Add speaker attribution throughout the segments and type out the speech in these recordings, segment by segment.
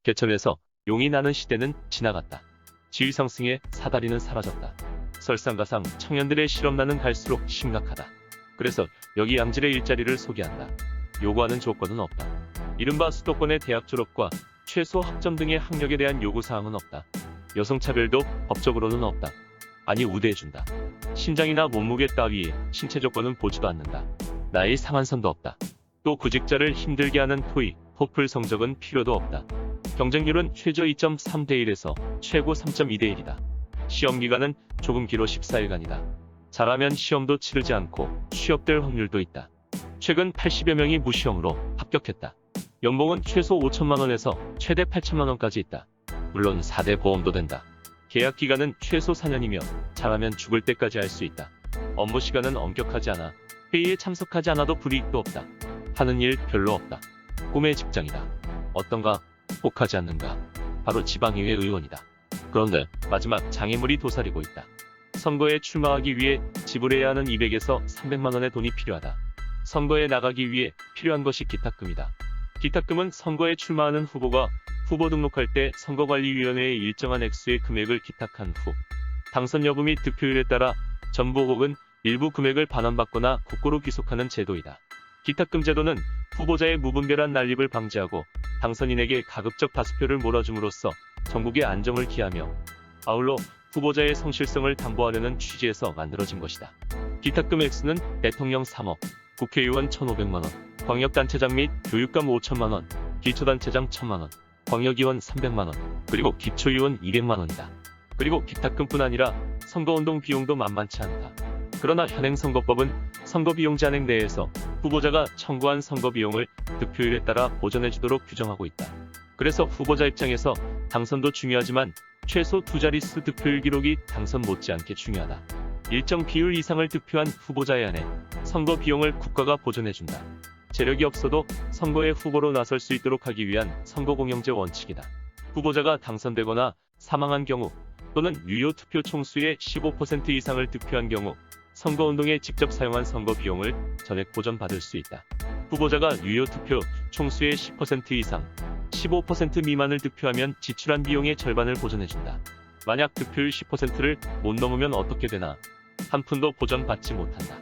Speaker 1: 개천에서 용이 나는 시대는 지나갔다. 지위상승의 사다리는 사라졌다. 설상가상 청년들의 실업난은 갈수록 심각하다. 그래서 여기 양질의 일자리를 소개한다. 요구하는 조건은 없다. 이른바 수도권의 대학 졸업과 최소 학점 등의 학력에 대한 요구사항은 없다. 여성차별도 법적으로는 없다. 아니 우대해준다. 신장이나 몸무게 따위의 신체 조건은 보지도 않는다. 나이 상한선도 없다. 또 구직자를 힘들게 하는 토익, 토플 성적은 필요도 없다. 경쟁률은 최저 2.3대 1에서 최고 3.2대 1이다. 시험기간은 조금 길어 14일간이다. 잘하면 시험도 치르지 않고 취업될 확률도 있다. 최근 80여 명이 무시험으로 합격했다. 연봉은 최소 5천만 원에서 최대 8천만 원까지 있다. 물론 4대 보험도 된다. 계약 기간은 최소 4년이며 잘하면 죽을 때까지 할 수 있다. 업무 시간은 엄격하지 않아 회의에 참석하지 않아도 불이익도 없다. 하는 일 별로 없다. 꿈의 직장이다. 어떤가? 혹하지 않는가? 바로 지방의회 의원이다. 그런데 마지막 장애물이 도사리고 있다. 선거에 출마하기 위해 지불해야 하는 200에서 300만 원의 돈이 필요하다. 선거에 나가기 위해 필요한 것이 기탁금이다. 기탁금은 선거에 출마하는 후보가 후보 등록할 때 선거관리위원회에 일정한 액수의 금액을 기탁한 후 당선 여부 및 득표율에 따라 전부 혹은 일부 금액을 반환받거나 국고로 귀속하는 제도이다. 기탁금 제도는 후보자의 무분별한 난립을 방지하고 당선인에게 가급적 다수표를 몰아줌으로써 전국의 안정을 기하며 아울러 후보자의 성실성을 담보하려는 취지에서 만들어진 것이다. 기탁금 액수는 대통령 3억, 국회의원 1,500만 원, 광역단체장 및 교육감 5천만 원, 기초단체장 1,000만 원, 광역의원 300만 원, 그리고 기초의원 200만 원이다. 그리고 기탁금뿐 아니라 선거운동 비용도 만만치 않다. 그러나 현행 선거법은 선거비용 잔액 내에서 후보자가 청구한 선거비용을 득표율에 따라 보전해주도록 규정하고 있다. 그래서 후보자 입장에서 당선도 중요하지만 최소 두 자릿수 득표율 기록이 당선 못지않게 중요하다. 일정 비율 이상을 득표한 후보자에 한해 선거 비용을 국가가 보전해준다. 재력이 없어도 선거에 후보로 나설 수 있도록 하기 위한 선거공영제 원칙이다. 후보자가 당선되거나 사망한 경우 또는 유효 투표 총수의 15% 이상을 득표한 경우 선거운동에 직접 사용한 선거 비용을 전액 보전받을 수 있다. 후보자가 유효 투표 총수의 10% 이상, 15% 미만을 득표하면 지출한 비용의 절반을 보전해준다. 만약 득표율 10%를 못 넘으면 어떻게 되나? 한 푼도 보전받지 못한다.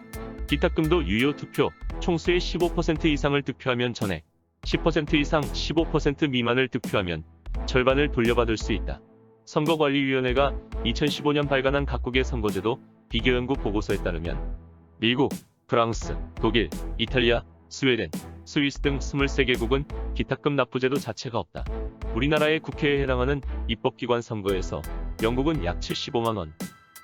Speaker 1: 기탁금도 유효 투표 총수의 15% 이상을 득표하면 전액, 10% 이상 15% 미만을 득표하면 절반을 돌려받을 수 있다. 선거관리위원회가 2015년 발간한 각국의 선거제도 비교연구 보고서에 따르면 미국, 프랑스, 독일, 이탈리아, 스웨덴, 스위스 등 23개국은 기탁금 납부제도 자체가 없다. 우리나라의 국회에 해당하는 입법기관 선거에서 영국은 약 75만 원,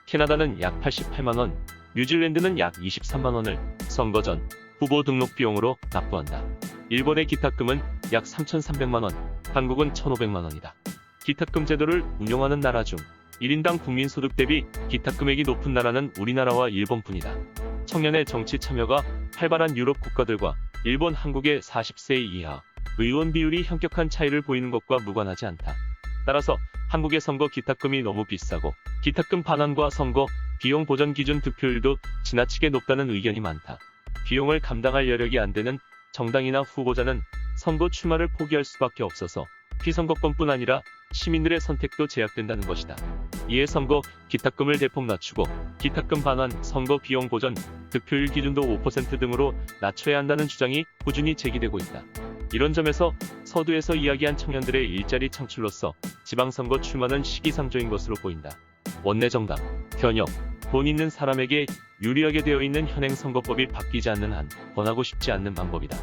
Speaker 1: 캐나다는 약 88만 원, 뉴질랜드는 약 23만 원을 선거 전 후보 등록 비용으로 납부한다. 일본의 기탁금은 약 3,300만 원, 한국은 1,500만 원이다. 기탁금 제도를 운용하는 나라 중 1인당 국민소득 대비 기탁금액이 높은 나라는 우리나라와 일본뿐이다. 청년의 정치 참여가 활발한 유럽 국가들과 일본, 한국의 40세 이하 의원 비율이 현격한 차이를 보이는 것과 무관하지 않다. 따라서 한국의 선거 기탁금이 너무 비싸고 기탁금 반환과 선거 비용 보전 기준 득표율도 지나치게 높다는 의견이 많다. 비용을 감당할 여력이 안 되는 정당이나 후보자는 선거 출마를 포기할 수밖에 없어서 피선거권뿐 아니라 시민들의 선택도 제약된다는 것이다. 이에 선거 기탁금을 대폭 낮추고 기탁금 반환, 선거 비용 보전, 득표율 기준도 5% 등으로 낮춰야 한다는 주장이 꾸준히 제기되고 있다. 이런 점에서 서두에서 이야기한 청년들의 일자리 창출로서 지방선거 출마는 시기상조인 것으로 보인다. 원내 정당, 현역, 돈 있는 사람에게 유리하게 되어 있는 현행 선거법이 바뀌지 않는 한 권하고 싶지 않는 방법이다.